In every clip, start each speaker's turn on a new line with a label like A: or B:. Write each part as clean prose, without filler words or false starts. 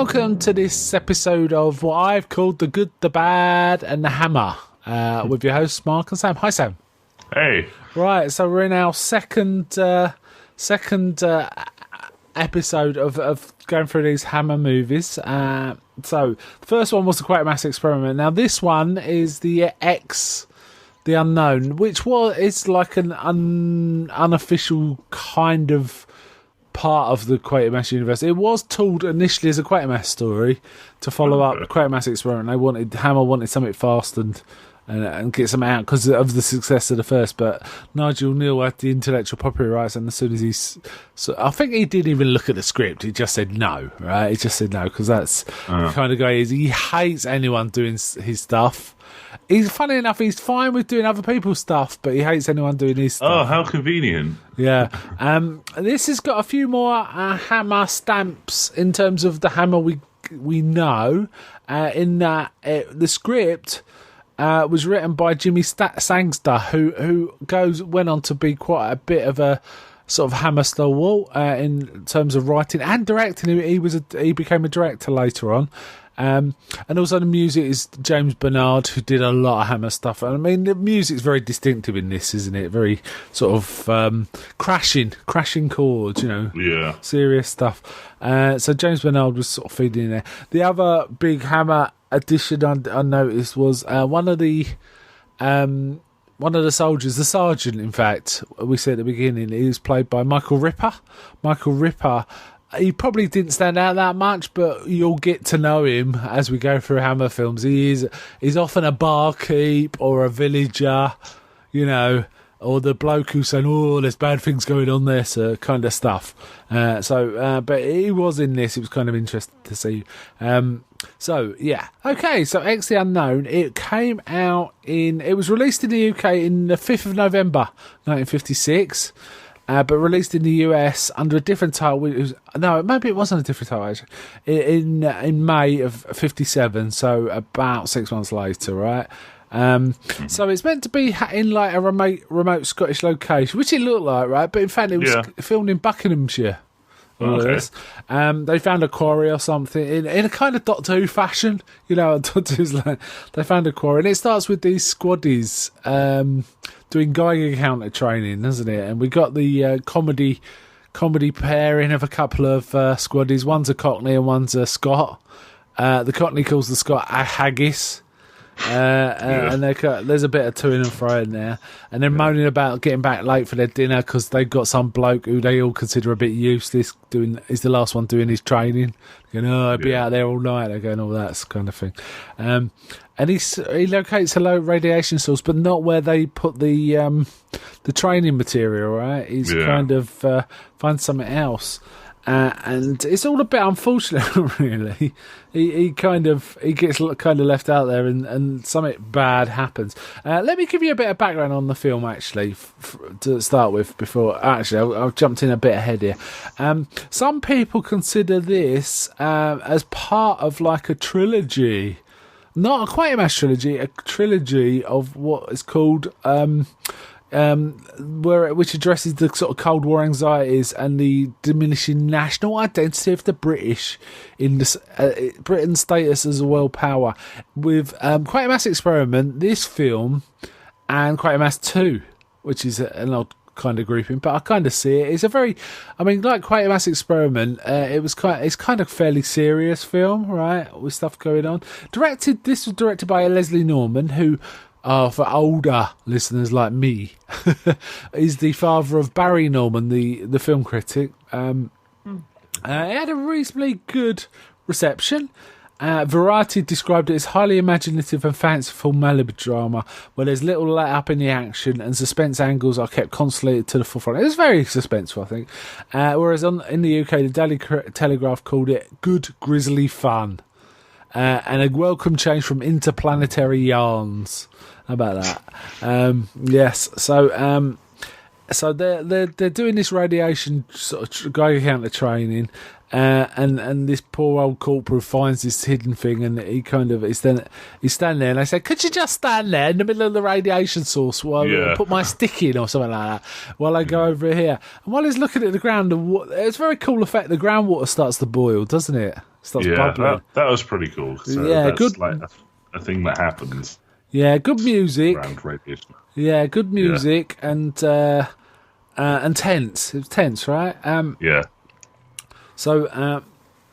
A: welcome to this episode of what I've called The Good, the Bad and the Hammer, with your hosts Mark and Sam. Hi, Sam.
B: Hey.
A: Right, so we're in our second episode of going through these Hammer movies. So the first one was the Quatermass Experiment. Now this one is the Unknown, which is like an unofficial kind of part of the Quatermass universe. It was told initially as a Quatermass story to follow up the Quatermass Experiment. Hammer wanted something fast and get some out because of the success of the first, but Nigel Neal had the intellectual property rights, and as soon as I think he didn't even look at the script. He just said no, right? He just said no because that's the kind of guy he is. He hates anyone doing his stuff. He's funny enough. He's fine with doing other people's stuff, but he hates anyone doing his stuff.
B: Oh, how convenient!
A: Yeah. This has got a few more Hammer stamps in terms of the Hammer we know. In that the script was written by Jimmy Sangster, who went on to be quite a bit of a sort of Hammer stalwart in terms of writing and directing. He became a director later on. And also the music is James Bernard, who did a lot of Hammer stuff. And I mean, the music's very distinctive in this, isn't it? Very sort of crashing chords,
B: Yeah.
A: serious stuff. So James Bernard was sort of feeding in there. The other big Hammer addition I noticed was one of the soldiers, the sergeant, in fact, we said at the beginning, he was played by Michael Ripper. Michael Ripper, he probably didn't stand out that much, but you'll get to know him as we go through Hammer films. He's often a barkeep or a villager, or the bloke who's saying, "Oh, there's bad things going on there," so kind of stuff. But he was in this. It was kind of interesting to see. So X the Unknown. It came out it was released in the UK in the 5th of November, 1956. But released in the US under a different title. Maybe it wasn't a different title actually. In May of 57, so about 6 months later, right? So it's meant to be in like a remote Scottish location, which it looked like, right? But in fact, it was filmed in Buckinghamshire.
B: Okay.
A: They found a quarry or something in a kind of Doctor Who fashion, Doctor Who's like, they found a quarry, and it starts with these squaddies doing Geiger counter training, doesn't it? And we got the comedy pairing of a couple of squaddies. One's a Cockney and one's a Scot. The Cockney calls the Scot a haggis. And there's a bit of to and fro in there, and they're moaning about getting back late for their dinner because they've got some bloke who they all consider a bit useless he's the last one doing his training, I'd be out there all night, they're going all that kind of thing. And he locates a low radiation source, but not where they put the training material, right? He's kind of finds something else. And it's all a bit unfortunate, really. He gets kind of left out there, and something bad happens. Let me give you a bit of background on the film, actually, to start with. I've jumped in a bit ahead here. Some people consider this as part of like a trilogy, not a Quatermass trilogy, a trilogy of what is called. Which addresses the sort of Cold War anxieties and the diminishing national identity of the British in Britain's status as a world power, with Quatermass Experiment, this film, and Quatermass 2, which is an odd kind of grouping, but I kind of see it. It's like Quatermass Experiment, it's kind of fairly serious film, right, with stuff going on. This was directed by Leslie Norman, who, for older listeners like me, is the father of Barry Norman, the film critic. It had a reasonably good reception. Variety described it as highly imaginative and fanciful melodrama where there's little let up in the action and suspense angles are kept constantly to the forefront. It was very suspenseful, I think. Whereas in the UK, the Daily Telegraph called it good grisly fun. And a welcome change from interplanetary yarns. How about that? Yes. So they're doing this radiation sort of Geiger counter training, and this poor old corporal finds this hidden thing, and he's standing there, and they say, "Could you just stand there in the middle of the radiation source while I put my stick in or something like that while I go over here?" And while he's looking at the ground, it's a very cool effect. The groundwater starts to boil, doesn't it? Starts
B: Yeah,
A: bubbling.
B: that was pretty cool. So
A: Yeah,
B: that's
A: good-
B: like a thing that happens
A: Yeah, good music.
B: around radiation.
A: Yeah, good music and tense. It was tense, right?
B: Yeah.
A: So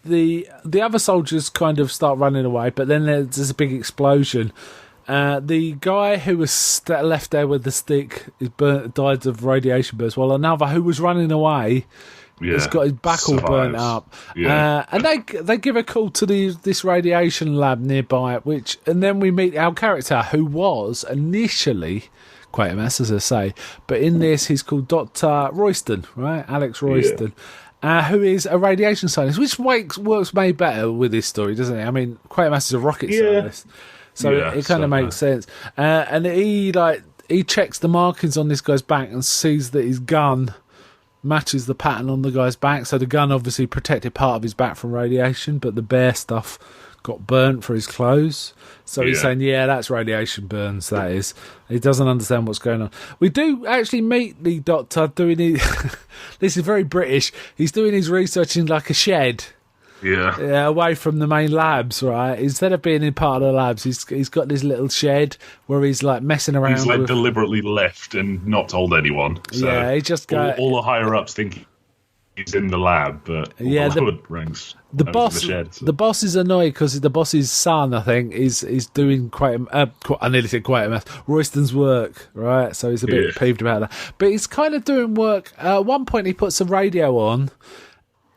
A: the other soldiers kind of start running away, but then there's a big explosion. The guy who was left there with the stick died of radiation burns, while another who was running away has got his back all burnt up.
B: Yeah.
A: And they give a call to this radiation lab nearby, and then we meet our character who was initially Quatermass, as I say, but in this he's called Dr. Royston, right? Alex Royston. Who is a radiation scientist, which works way better with this story, doesn't it? I mean, Quatermass is a rocket scientist, so it kind of makes sense. And he checks the markings on this guy's back and sees that his gun matches the pattern on the guy's back. So the gun obviously protected part of his back from radiation, but the bare stuff got burnt for his clothes. So he's saying, that's radiation burns, that is. He doesn't understand what's going on. We do actually meet the doctor doing his... This is very British. He's doing his research in like a shed.
B: Yeah.
A: Away from the main labs, right? Instead of being in part of the labs, he's got this little shed where he's like messing around.
B: He's like deliberately left and not told anyone. So
A: he just got
B: all the higher ups think he's in the lab, but the ranks.
A: The boss,
B: in the shed, so.
A: The boss is annoyed because the boss's son, I think, is doing I nearly said Quatermass, Royston's work, right? So he's a bit peeved about that. But he's kind of doing work. At one point, he puts a radio on.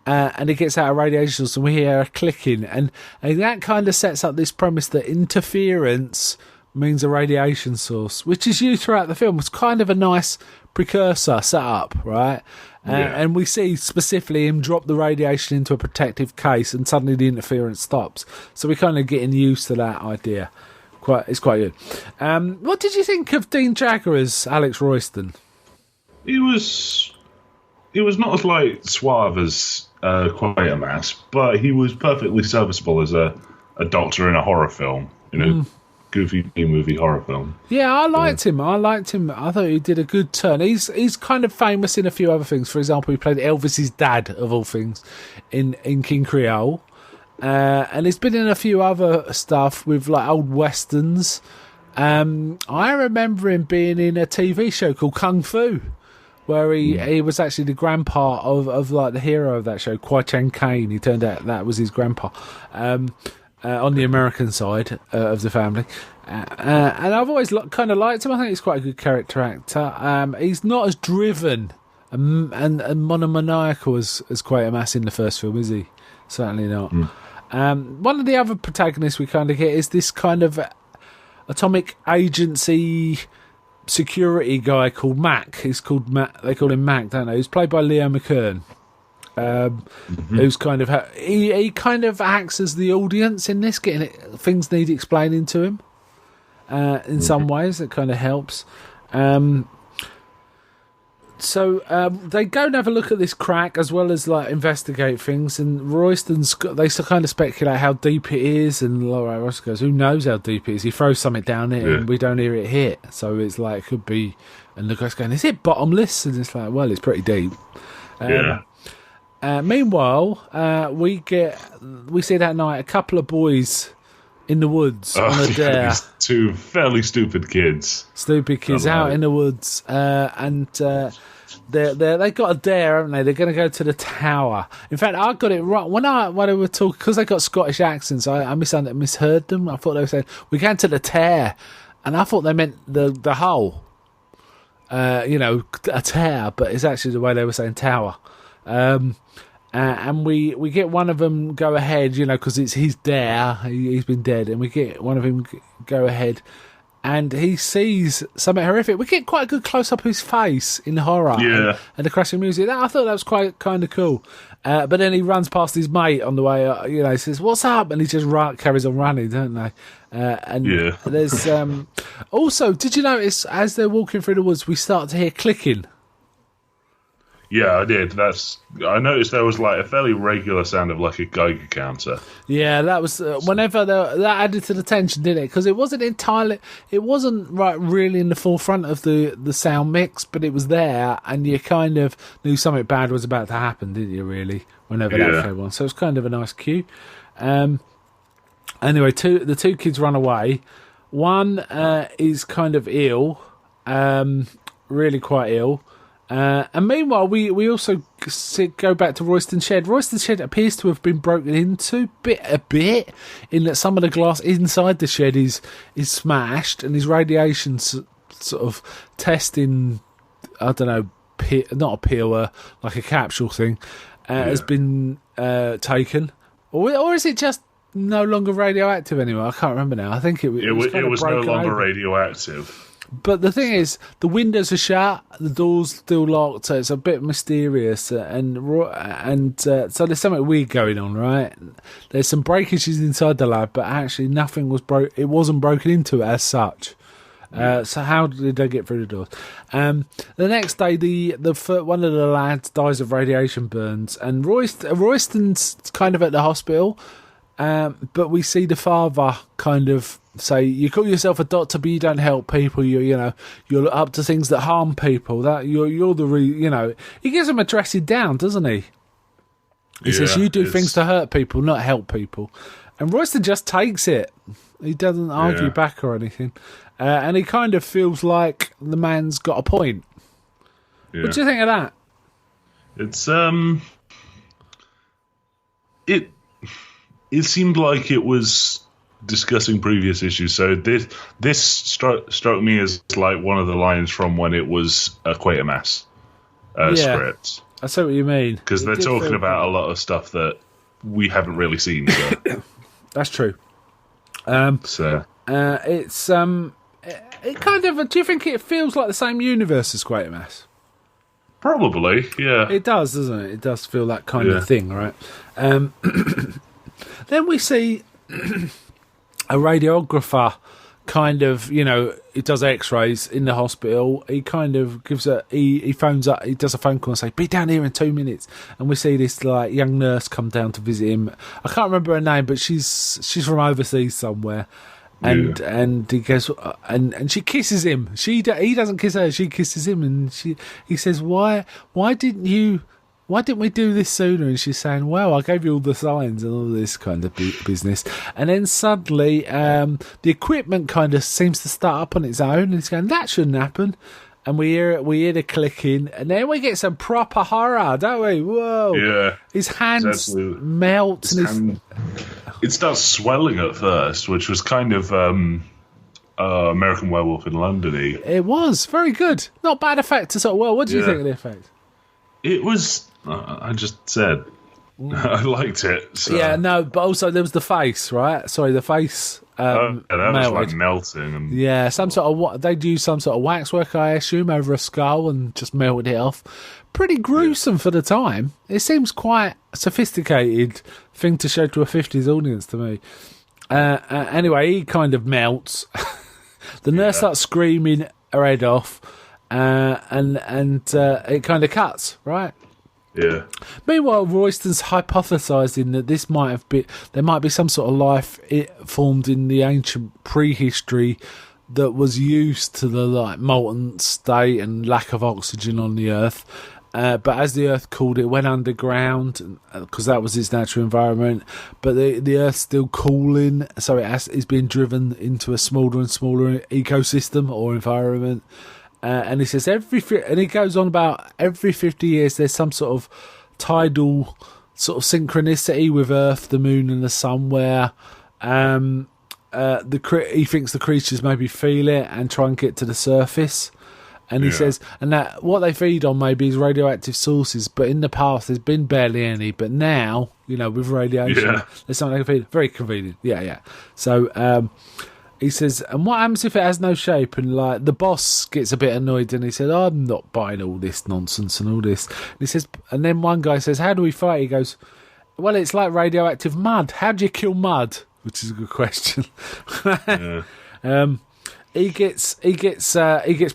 A: And it gets out of radiation source, and we hear a clicking, and that kind of sets up this premise that interference means a radiation source, which is used throughout the film. It's kind of a nice precursor set up, right? And we see specifically him drop the radiation into a protective case, and suddenly the interference stops. So we're kind of getting used to that idea. It's quite good. What did you think of Dean Jagger as Alex Royston?
B: He was not as like suave as Quatermass, but he was perfectly serviceable as a doctor in a horror film, goofy B-movie horror film.
A: Yeah, I liked him. I thought he did a good turn. He's kind of famous in a few other things. For example, he played Elvis's dad, of all things, in King Creole. And he's been in a few other stuff with like old westerns. I remember him being in a TV show called Kung Fu, where he was actually the grandpa of like the hero of that show, Kwai Chang Caine. He turned out that was his grandpa on the American side of the family. And I've always kind of liked him. I think he's quite a good character actor. He's not as driven and monomaniacal as Quatermass in the first film, is he? Certainly not. One of the other protagonists we kind of get is this kind of atomic agency security guy called Mac. He's called Mac. They call him Mac, don't they? He's played by Leo McKern. Who's kind of he kind of acts as the audience in this, getting things need explaining to him. In some ways, it kind of helps. So they go and have a look at this crack as well as like investigate things. And they kind of speculate how deep it is. And Laura Ross goes, "Who knows how deep it is?" He throws something down it, and we don't hear it hit. So it's like it could be. And the guy's going, "Is it bottomless?" And it's like, "Well, it's pretty deep." Meanwhile, we see that night a couple of boys in the woods on a dare.
B: These two fairly stupid kids.
A: Stupid kids out in the woods, and they got a dare, haven't they? They're going to go to the tower. In fact, I got it wrong when they were talking, because they got Scottish accents. I misheard them. I thought they were saying we're going to the tear, and I thought they meant the hole. A tear, but it's actually the way they were saying tower. And we get one of them go ahead, because it's his dare. He's been dead, and we get one of him go ahead, and he sees something horrific. We get quite a good close up of his face in horror, and the crashing music. I thought that was quite kind of cool. But then he runs past his mate on the way. He says, "What's up?" And he just carries on running, don't they? There's also. Did you notice as they're walking through the woods, we start to hear clicking?
B: Yeah, I did. I noticed there was like a fairly regular sound of like a Geiger counter.
A: Yeah, that was whenever that added to the tension, didn't it? Because it wasn't really in the forefront of the sound mix, but it was there, and you kind of knew something bad was about to happen, didn't you? Really, whenever that came on, so it's kind of a nice cue. Anyway, the two kids run away. One is kind of ill, really quite ill. And meanwhile, we also go back to Royston Shed. Royston Shed appears to have been broken into a bit, in that some of the glass inside the shed is smashed, and his radiation sort of testing, I don't know, not a pill, like a capsule thing, has been taken. Or is it just no longer radioactive anymore? I can't remember now. I think it was
B: no longer radioactive.
A: But the thing is, the windows are shut, the door's still locked, so it's a bit mysterious, and so there's something weird going on, right? There's some breakages inside the lab, but actually nothing was it wasn't broken into as such. So how did they get through the doors? The next day, one of the lads dies of radiation burns, and Royston's kind of at the hospital, but we see the father kind of say, "You call yourself a doctor, but you don't help people. You're up to things that harm people. That you're the He gives him a dressing down, doesn't he? He says you do things to hurt people, not help people, and Royston just takes it. He doesn't argue back or anything, and he kind of feels like the man's got a point. Yeah. What do you think of that?
B: It's it seemed like it was discussing previous issues, so this struck me as like one of the lines from when it was a Quatermass script. I
A: see what you mean,
B: because they're talking about a lot of stuff that we haven't really seen. So.
A: That's true. It's it kind of. Do you think it feels like the same universe as Quatermass?
B: Probably, yeah.
A: It does, doesn't it? It does feel that kind of thing, right? Then we see a radiographer, kind of, he does X-rays in the hospital. He kind of he phones up, he does a phone call and say, "Be down here in 2 minutes." And we see this like young nurse come down to visit him. I can't remember her name, but she's from overseas somewhere. And he goes, and she kisses him. He doesn't kiss her. She kisses him, and he says, "Why didn't we do this sooner?" And she's saying, "Well, I gave you all the signs and all this kind of business." And then suddenly, the equipment kind of seems to start up on its own, and he's going, "That shouldn't happen." And we hear the clicking, and then we get some proper horror, don't we? Whoa! Yeah, his hands melt,
B: it starts swelling at first, which was kind of American Werewolf in London-y.
A: It was very good, not bad effect at all. Well, what do you think of the effect?
B: It was. I just said I liked it. So.
A: Yeah, no, but also there was the face, right? Sorry, the face.
B: That was like melting. And...
A: Yeah, they'd use some sort of waxwork, I assume, over a skull and just melted it off. Pretty gruesome for the time. It seems quite a sophisticated thing to show to a 50s audience to me. Anyway, he kind of melts. The nurse starts screaming her head off, and it kind of cuts, right?
B: Yeah.
A: Meanwhile, Royston's hypothesising that there might be some sort of life formed in the ancient prehistory that was used to the like molten state and lack of oxygen on the Earth. But as the Earth cooled, it went underground because that was its natural environment. But the Earth's still cooling, so it's being driven into a smaller and smaller ecosystem or environment. And he says he goes on about every 50 years there's some sort of tidal sort of synchronicity with Earth, the Moon, and the Sun, where he thinks the creatures maybe feel it and try and get to the surface. And he says, and that what they feed on maybe is radioactive sources, but in the past there's been barely any. But now, with radiation, there's something they can feed. Very convenient. Yeah. So. He says, and what happens if it has no shape? And like the boss gets a bit annoyed, and he says, "I'm not buying all this nonsense and all this." And he says, and then one guy says, "How do we fight?" He goes, "Well, it's like radioactive mud. How do you kill mud?" Which is a good question. He gets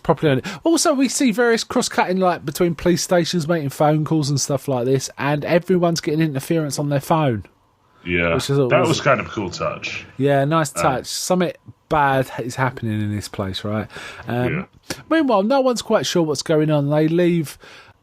A: properly on it. Also, we see various cross-cutting like between police stations making phone calls and stuff like this, and everyone's getting interference on their phone.
B: Yeah, that was kind of a cool touch.
A: Yeah, nice touch. Something bad is happening in this place, right? Meanwhile, no one's quite sure what's going on. They leave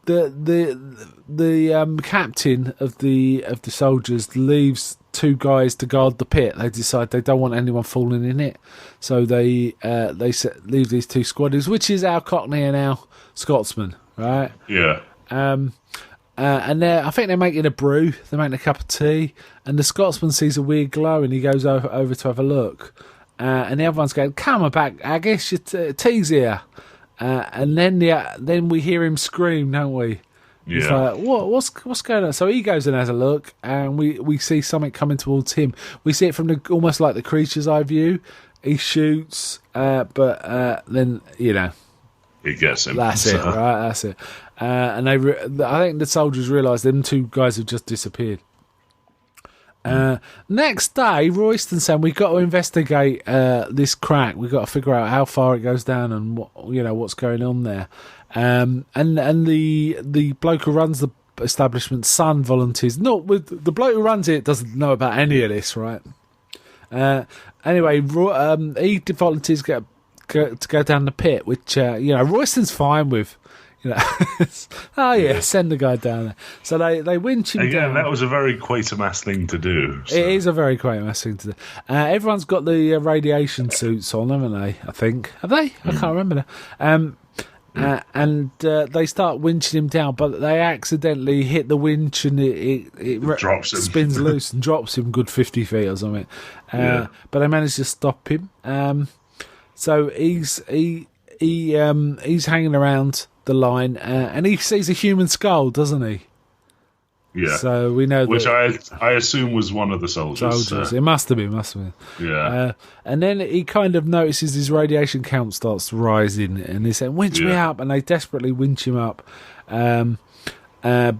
A: the captain of the soldiers leaves two guys to guard the pit. They decide they don't want anyone falling in it, so they leave these two squaddies, which is our Cockney and our Scotsman, right?
B: Yeah.
A: And I think they're making a brew. They're making a cup of tea, and the Scotsman sees a weird glow, and he goes over to have a look. And the other one's going, "Come back, Aggish, your tea's here." And then we hear him scream, don't we?
B: Yeah.
A: It's like, what's going on? So he goes and has a look, and we see something coming towards him. We see it from almost like the creature's eye view. He shoots, but then
B: He gets him.
A: That's it, right? That's it. And I think the soldiers realise them two guys have just disappeared. Next day, Royston said we've got to investigate this crack. We've got to figure out how far it goes down and what's going on there. And the bloke who runs the establishment's son volunteers. Not with the bloke who runs it doesn't know about any of this, right? Anyway, he volunteers to go down the pit, which Royston's fine with. Send the guy down there. So they winch him down.
B: Again, that was a very Quatermass thing to do. So.
A: It is a very Quatermass thing to do. Everyone's got the radiation suits on, haven't they? I think. Have they? I can't remember now. And they start winching him down, but they accidentally hit the winch and it
B: drops him.
A: Spins loose and drops him good 50 feet or something. But they managed to stop him. So he's hanging around the line, and he sees a human skull, doesn't he?
B: Yeah.
A: So we know
B: which
A: that
B: I assume was one of the soldiers.
A: It must have been.
B: Yeah.
A: And then he kind of notices his radiation count starts rising, and they say, "Winch me up!" And they desperately winch him up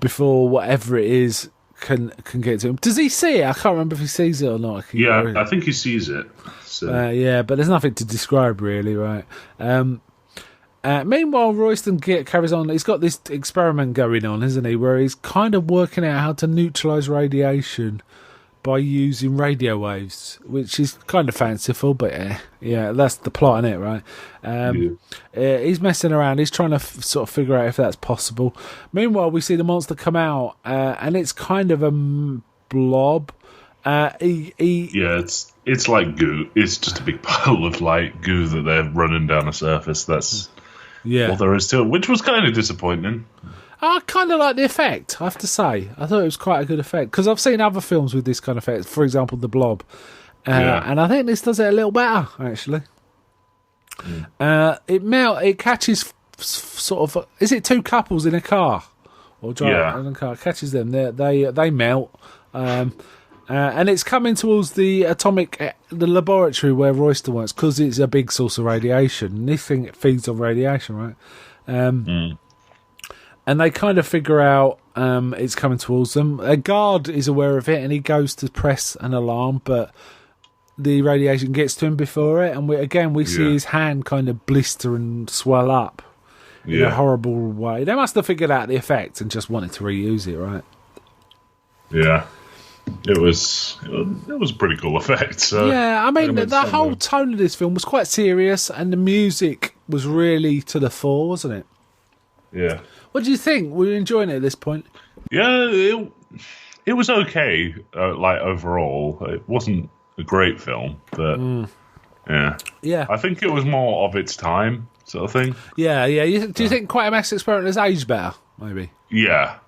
A: before whatever it is can get to him. Does he see it? I can't remember if he sees it or not.
B: I think he sees it. So.
A: But there's nothing to describe really, right? Meanwhile, Royston carries on. He's got this experiment going on, isn't he? Where he's kind of working out how to neutralise radiation by using radio waves, which is kind of fanciful, but that's the plot, isn't it? Right? He's messing around. He's trying to sort of figure out if that's possible. Meanwhile, we see the monster come out, and it's kind of a blob.
B: It's like goo. It's just a big pile of like goo that they're running down a surface. That's all there is to it, which was kind of disappointing.
A: I kind of like the effect, I have to say. I thought it was quite a good effect, because I've seen other films with this kind of effect, for example, The Blob. And I think this does it a little better, actually. It catches sort of... Is it two couples in a car? Or driving in a car. It catches them. They melt. And it's coming towards the laboratory where Royston works, because it's a big source of radiation. And this thing feeds on radiation, right? And they kind of figure out it's coming towards them. A guard is aware of it, and he goes to press an alarm, but the radiation gets to him before it. And we see his hand kind of blister and swell up in a horrible way. They must have figured out the effect and just wanted to reuse it, right?
B: Yeah. It was a pretty cool effect. So
A: I mean, the whole tone of this film was quite serious, and the music was really to the fore, wasn't it?
B: Yeah.
A: What do you think? Were you enjoying it at this point?
B: Yeah, it was okay. Overall, it wasn't a great film, but yeah. I think it was more of its time, sort of thing.
A: Yeah. Do you think Quatermass Experiment has aged better? Maybe.
B: Yeah.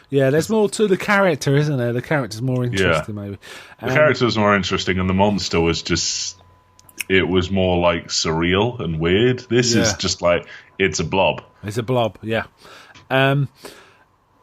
A: Yeah, there's more to the character, isn't there? The character's more interesting, maybe.
B: The character was more interesting, and the monster was just... It was more, like, surreal and weird. This is just like, it's a blob.
A: It's a blob, yeah.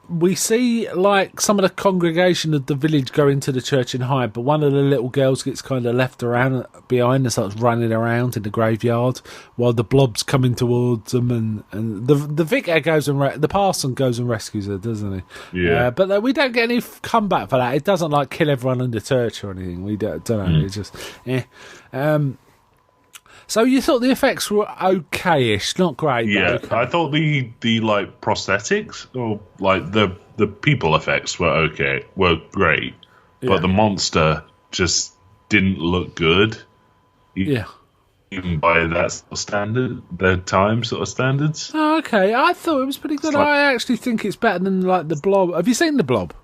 A: We see, like, some of the congregation of the village go into the church and hide, but one of the little girls gets kind of left around behind and starts running around in the graveyard while the blob's coming towards them, and the vicar goes and the parson goes and rescues her, doesn't he?
B: Yeah.
A: But we don't get any comeback for that. It doesn't, like, kill everyone in the church or anything. We don't know. It's just, So you thought the effects were okay-ish, not great.
B: Yeah,
A: okay.
B: I thought the like prosthetics or like the people effects were great, but the monster just didn't look good. even by that sort of standard, their time sort of standards.
A: Oh, okay, I thought it was pretty good.
B: Like,
A: I actually think it's better than like the Blob. Have you seen the Blob?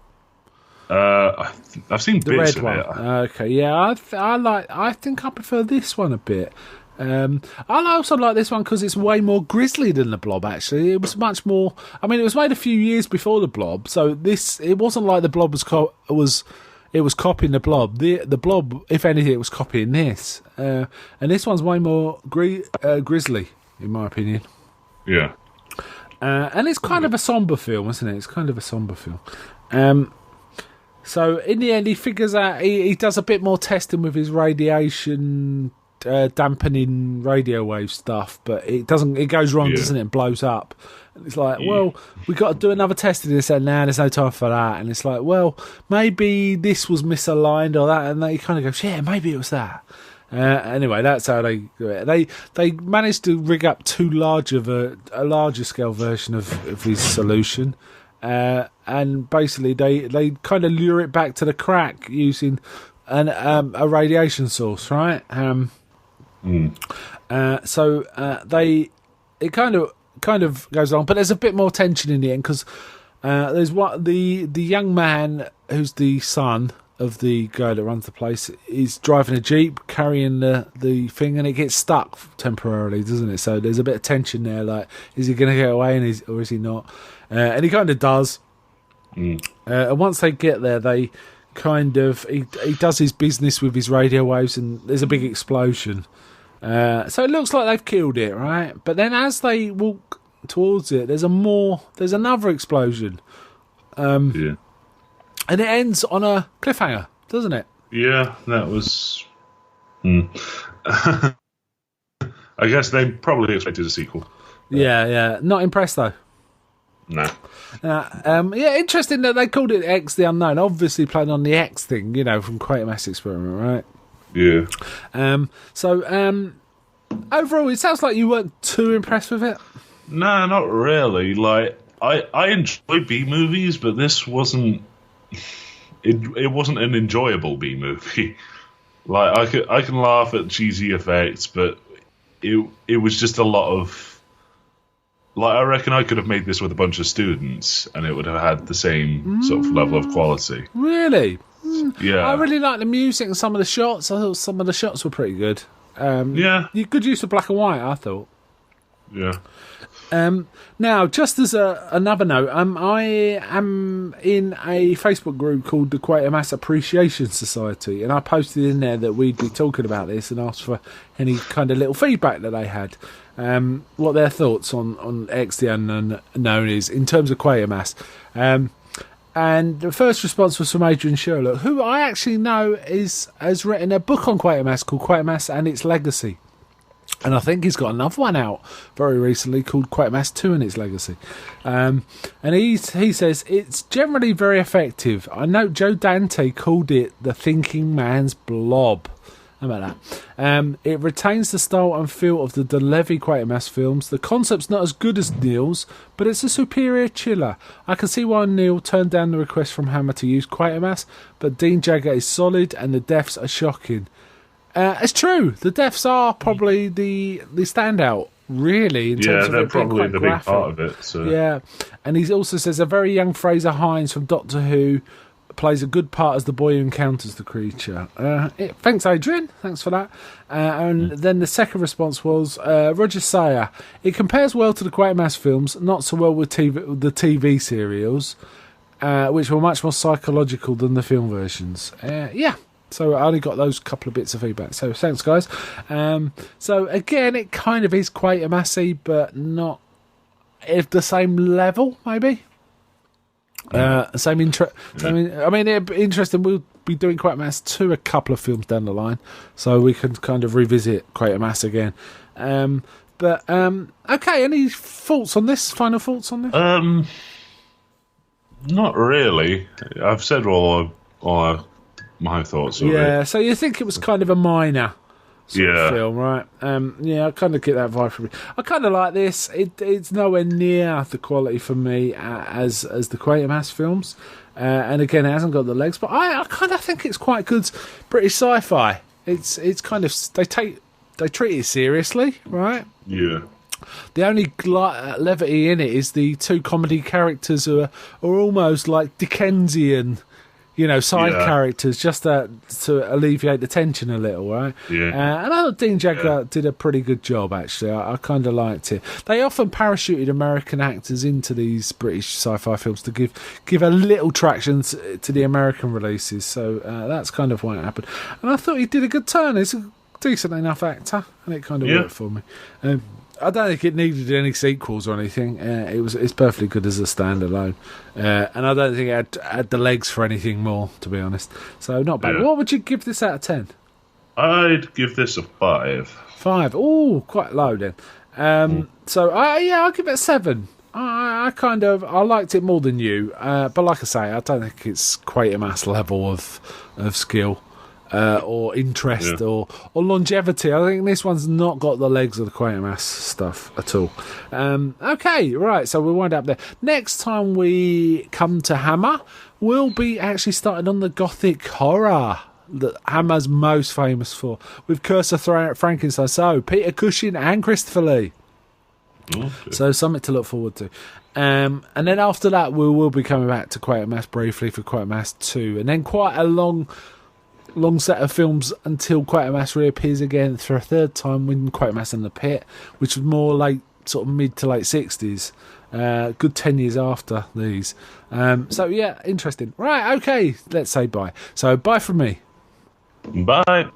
B: I've seen
A: The
B: bits
A: red
B: of
A: one.
B: it.
A: Okay, yeah, I think I prefer this one a bit. I also like this one because it's way more grisly than the Blob. Actually, it was much more. I mean, it was made a few years before the Blob, so it wasn't like the Blob was copying the Blob. The Blob, if anything, it was copying this. And this one's way more grisly, in my opinion.
B: Yeah.
A: And it's kind of a somber film, isn't it? It's kind of a somber film. So in the end, he figures out he does a bit more testing with his radiation dampening radio wave stuff, but it doesn't. It goes wrong, doesn't it? And blows up. And it's like, well, we got to do another test of this, and now there's no time for that. And it's like, well, maybe this was misaligned or that, and they kind of go, yeah, maybe it was that. Anyway, that's how they do it. They managed to rig up too large of a larger scale version of his solution. And basically, they kind of lure it back to the crack using a radiation source, right? So it kind of goes on, but there's a bit more tension in the end because there's the young man who's the son of the guy that runs the place is driving a Jeep carrying the thing, and it gets stuck temporarily, doesn't it? So there's a bit of tension there, like, is he going to get away or is he not? And he kind of does. And once they get there, they kind of he does his business with his radio waves, and there's a big explosion. So it looks like they've killed it, right? But then as they walk towards it, there's another explosion.
B: Yeah.
A: And it ends on a cliffhanger, doesn't it?
B: Yeah, that was. I guess they probably expected a sequel.
A: Yeah. Not impressed though.
B: No.
A: Yeah, interesting that they called it X the Unknown. Obviously playing on the X thing, from Quatermass Experiment, right?
B: Yeah.
A: So overall, it sounds like you weren't too impressed with it.
B: No, not really. Like, I enjoy B movies, but this wasn't. It wasn't an enjoyable B movie. Like, I can laugh at cheesy effects, but it was just a lot of. Like, I reckon I could have made this with a bunch of students, and it would have had the same sort of level of quality.
A: Really?
B: Yeah.
A: I really like the music and some of the shots. I thought some of the shots were pretty good.
B: Yeah.
A: Good use of black and white, I thought.
B: Yeah.
A: Now, just as another note, I am in a Facebook group called the Quatermass Appreciation Society, and I posted in there that we'd be talking about this and asked for any kind of little feedback that they had. What their thoughts on X the Unknown is in terms of Quatermass. And the first response was from Adrian Sherlock, who I actually know has written a book on Quatermass called Quatermass and Its Legacy. And I think he's got another one out very recently called Quatermass 2 and Its Legacy. And he says, it's generally very effective. I note Joe Dante called it the thinking man's blob. How about that? It retains the style and feel of the De Levy Quatermass films. The concept's not as good as Neil's, but it's a superior chiller. I can see why Neil turned down the request from Hammer to use Quatermass, but Dean Jagger is solid and the deaths are shocking. It's true. The deaths are probably the standout, really. In terms of
B: they're
A: it being
B: probably
A: quite
B: the
A: graphic.
B: big part of it. So.
A: Yeah, and he also says a very young Fraser Hines from Doctor Who plays a good part as the boy who encounters the creature. Thanks, Adrian. Thanks for that. And then the second response was Roger Sayer. It compares well to the Quatermass films, not so well with the TV serials, which were much more psychological than the film versions. Yeah. So I only got those couple of bits of feedback. So thanks, guys. So again, it kind of is Quatermassy, but not at the same level, maybe. Same interest. I mean, it'd be interesting. We'll be doing Quatermass 2 a couple of films down the line, so we can kind of revisit Quatermass again. Okay. Any thoughts on this? Final thoughts on this?
B: Not really. I've said all my thoughts of it.
A: Yeah, so you think it was kind of a minor sort of
B: Yeah.
A: film, right? Yeah, I kind of get that vibe from it. I kind of like this. It's nowhere near the quality for me as the Quatermass films. And again, it hasn't got the legs, but I kind of think it's quite good British sci-fi. It's kind of they they treat it seriously, right?
B: Yeah.
A: The only levity in it is the two comedy characters who are almost like Dickensian, side characters, just to alleviate the tension a little, right?
B: Yeah.
A: And I thought Dean Jagger did a pretty good job, actually. I kind of liked it. They often parachuted American actors into these British sci-fi films to give a little traction to the American releases, so that's kind of why it happened. And I thought he did a good turn. He's a decent enough actor, and it kind of worked for me. I don't think it needed any sequels or anything. It's perfectly good as a standalone, and I don't think it had the legs for anything more, to be honest. So not bad.
B: Yeah.
A: What would you give this out of 10?
B: I'd give this a 5.
A: 5. Oh, quite low then. So I'll give it a 7. I liked it more than you, but like I say, I don't think it's Quatermass level of skill. Or interest or longevity. I think this one's not got the legs of the Quatermass stuff at all. Okay, right, so we'll wind up there. Next time we come to Hammer, we'll be actually starting on the gothic horror that Hammer's most famous for, with Curse of Frankenstein. So, Peter Cushing and Christopher Lee.
B: Okay.
A: So, something to look forward to. And then after that, we will be coming back to Quatermass briefly for Quatermass 2. And then quite a long set of films until Quatermass reappears again for a third time when Quatermass in the Pit, which was more like sort of mid to late 60s. Good 10 years after these. So yeah, interesting. Right, okay, let's say bye. So bye from me.
B: Bye.